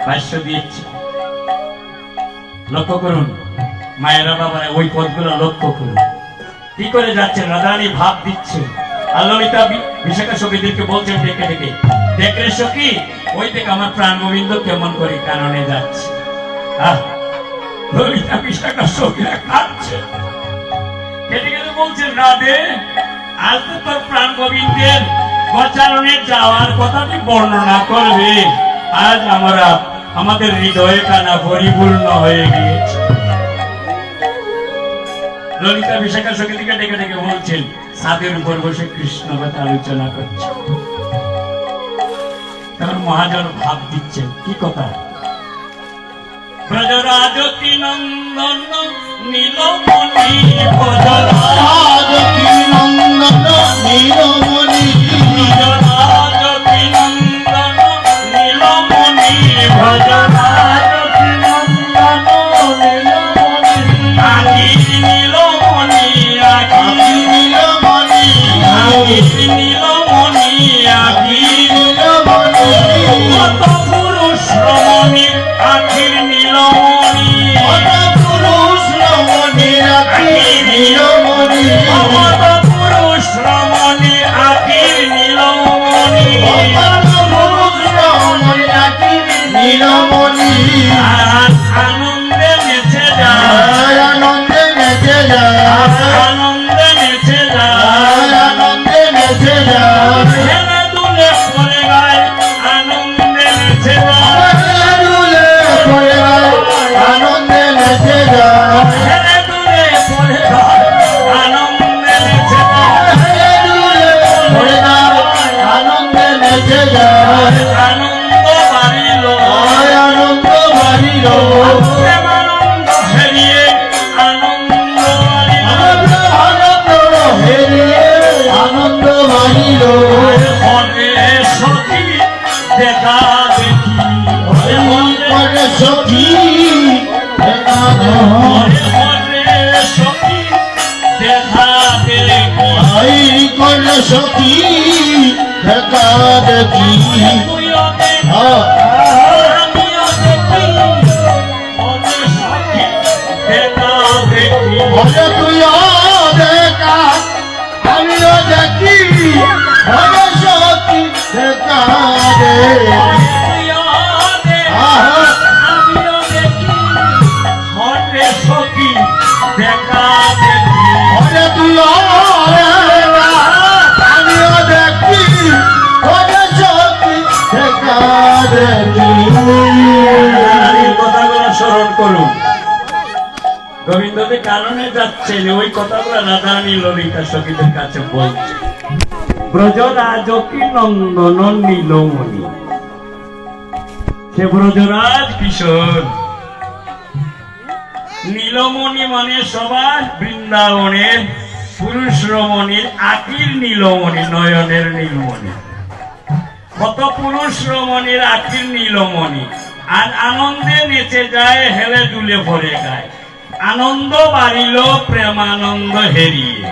ভাষ্য দিয়েছি। লক্ষ্য করুন মায়েরা বাবারা, ওই পদগুলো লক্ষ্য করুন কি করে যাচ্ছেন। রাধারানী ভাব দিচ্ছে আর ললিতা বিশাখা সখীদেরকে বলছেন ডেকে ডেকে, দেখলে সখী ওই থেকে আমার প্রাণ গোবিন্দ কেমন করে কাননে যাচ্ছে। ললিতা বিশাখা সখীরা কাঁদছে, কেটে কেটে বলছেন রাধে আজ তো তোর প্রাণ গোবিন্দের গোচারণে যাওয়ার কথা তুই বর্ণনা করবে। আজ আমাদের হৃদয়ে কানা পরিপূর্ণ হয়ে গিয়েছে। ললিতা বিশাখা সখীকে ডেকে ডেকে বলছেন, ছাদের উপর বসে কৃষ্ণ কথা আলোচনা করছে। তখন মহাজন ভাব দিচ্ছেন কি কথা। ব্রজরাজ কি নন্দন নীলমণি, ব্রজরাজ কি নন্দন নীলমণি, ব্রজরাজ কি নন্দন নীলমণি, ব্রজরাজ কি নন্দন নীলমণি, আখি নীলমণি, আখি নীলমণি, আখি নীলমণি, আখি নীলমণি, কত পুরুষ রমণী আখির নীলমণি, কত পুরুষ রমণী আখির নীলমণি, কত পুরুষ রমণী আখির নীলমণি, কত পুরুষ রমণী আখির নীলমণি। আনন্দে নেচে যায়, আনন্দে নেচে যায়, আনন্দে নেচে যায়, আনন্দে নেচে যায়, হেলে দুলে পড়ে গায় আনন্দে নেচে যায়, হেলে দুলে পড়ে গায় আনন্দে নেচে যায়, হেলে দুলে পড়ে গায় আনন্দে নেচে যায়, হেলে দুলে পড়ে গায় আনন্দে নেচে যায়। আনন্দ বাড়িল, আনন্দ বাড়িল, প্রেমানন্দ হেরিয়ে আনন্দ বাড়িল, আনন্দ হেরিয়ে আনন্দ বাড়িল। মনে সখী দেখা দেখি, মনে সখী দেখা দেখি, মনে সখী দেখা দেখি, মনে সখী দেখা দেখি, তুইও দেখা আমিও দেখি, মনে সখী দেখা দেখি, মনে তুইও দেখা আমিও দেখি, মনে সখী দেখা দেখি, তুইও দেখা আমিও দেখি, মনে সখী দেখা দেখি, মনে তুইও দেখা আমিও দেখি, মনে সখী দেখা দেখি। কথাগুলো স্মরণ করুন। গোবিন্দ যে কারণে যাচ্ছেন ওই কথাগুলো রাধারানী ললিতা সখীদের কাছে বলছে। ব্রজরাজ কি নন্দন নীলমণি, সে ব্রজরাজ কিশোর। নীলমণি মানে সবার বৃন্দাবনের পুরুষ রমণীর আখির নীলমণি, নয়নের নীলমণি, কত পুরুষ রমণীর আখির নীলমণি। আর আনন্দে নেচে যায়, হেলে দুলে ভরে গায়, আনন্দ বাড়িল প্রেমানন্দ হেরিয়ে।